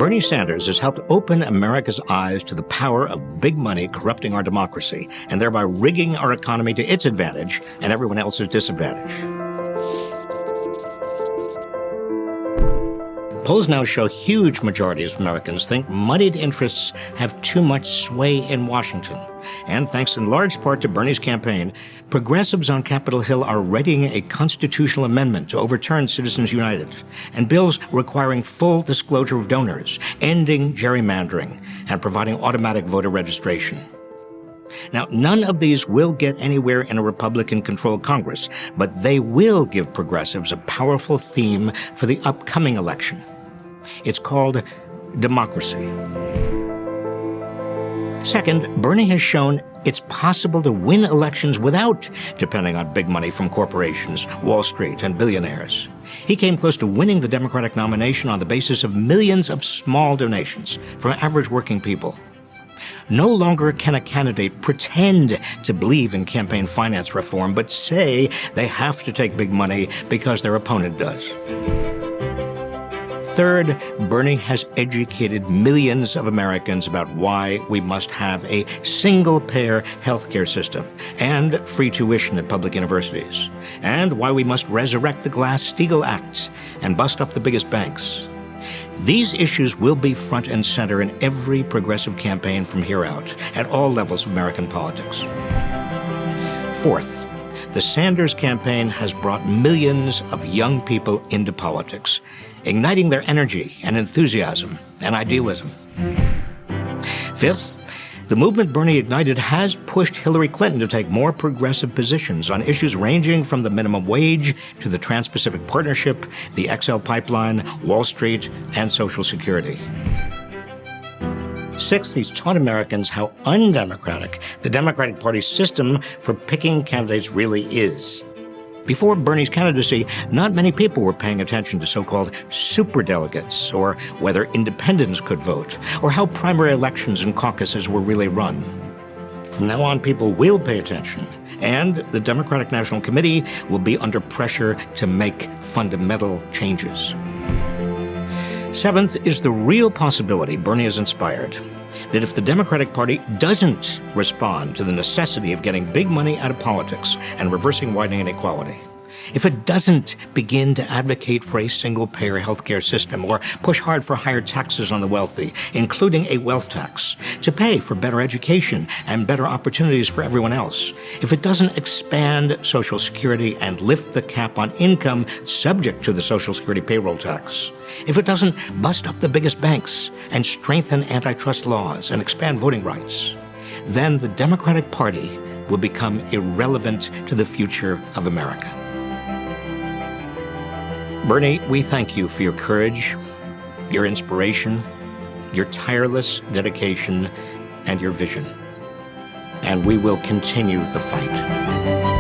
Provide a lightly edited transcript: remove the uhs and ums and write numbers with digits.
Bernie Sanders has helped open America's eyes to the power of big money corrupting our democracy and thereby rigging our economy to its advantage and everyone else's disadvantage. Polls now show huge majorities of Americans think moneyed interests have too much sway in Washington. And thanks in large part to Bernie's campaign, progressives on Capitol Hill are readying a constitutional amendment to overturn Citizens United and bills requiring full disclosure of donors, ending gerrymandering, and providing automatic voter registration. Now, none of these will get anywhere in a Republican-controlled Congress, but they will give progressives a powerful theme for the upcoming election. It's called democracy. Second, Bernie has shown it's possible to win elections without depending on big money from corporations, Wall Street, and billionaires. He came close to winning the Democratic nomination on the basis of millions of small donations from average working people. No longer can a candidate pretend to believe in campaign finance reform, but say they have to take big money because their opponent does. Third, Bernie has educated millions of Americans about why we must have a single-payer healthcare system and free tuition at public universities, and why we must resurrect the Glass-Steagall Act and bust up the biggest banks. These issues will be front and center in every progressive campaign from here out, at all levels of American politics. Fourth, the Sanders campaign has brought millions of young people into politics, igniting their energy and enthusiasm and idealism. Fifth, the movement Bernie ignited has pushed Hillary Clinton to take more progressive positions on issues ranging from the minimum wage to the Trans-Pacific Partnership, the XL Pipeline, Wall Street, and Social Security. Sixth, he's taught Americans how undemocratic the Democratic Party's system for picking candidates really is. Before Bernie's candidacy, not many people were paying attention to so-called superdelegates, or whether independents could vote, or how primary elections and caucuses were really run. From now on, people will pay attention, and the Democratic National Committee will be under pressure to make fundamental changes. Seventh is the real possibility Bernie has inspired that if the Democratic Party doesn't respond to the necessity of getting big money out of politics and reversing widening inequality, if it doesn't begin to advocate for a single-payer healthcare system or push hard for higher taxes on the wealthy, including a wealth tax, to pay for better education and better opportunities for everyone else, if it doesn't expand Social Security and lift the cap on income subject to the Social Security payroll tax, if it doesn't bust up the biggest banks and strengthen antitrust laws and expand voting rights, then the Democratic Party will become irrelevant to the future of America. Bernie, we thank you for your courage, your inspiration, your tireless dedication, and your vision. And we will continue the fight.